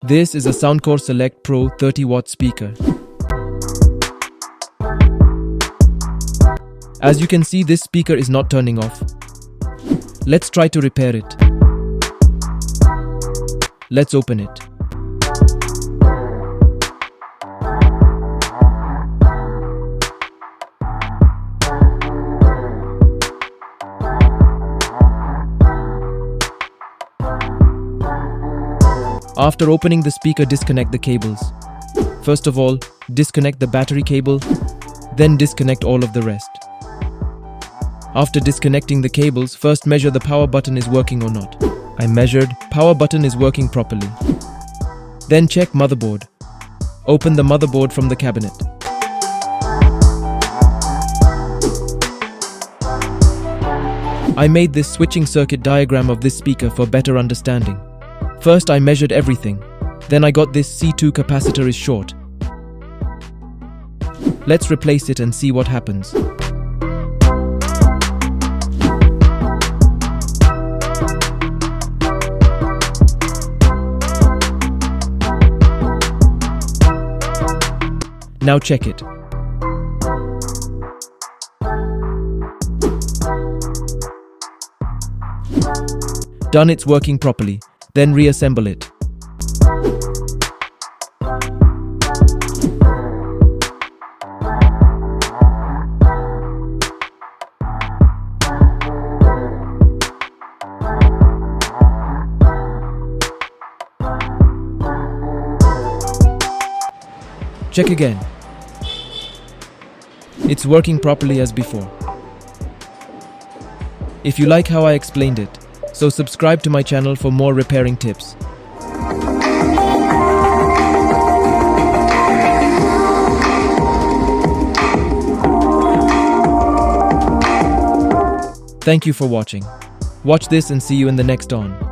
This is a Soundcore Select Pro 30-watt speaker. As you can see, this speaker is not turning off. Let's try to repair it. Let's open it. After opening the speaker, disconnect the cables. First of all, disconnect the battery cable, then disconnect all of the rest. After disconnecting the cables, first measure the power button is working or not. I measured, power button is working properly. Then check motherboard. Open the motherboard from the cabinet. I made this switching circuit diagram of this speaker for better understanding. First I measured everything, then I got this C2 capacitor is short. Let's replace it and see what happens. Now check it. Done, it's working properly. Then reassemble it. Check again. It's working properly as before. If you like how I explained it, so subscribe to my channel for more repairing tips. Thank you for watching. Watch this and see you in the next on.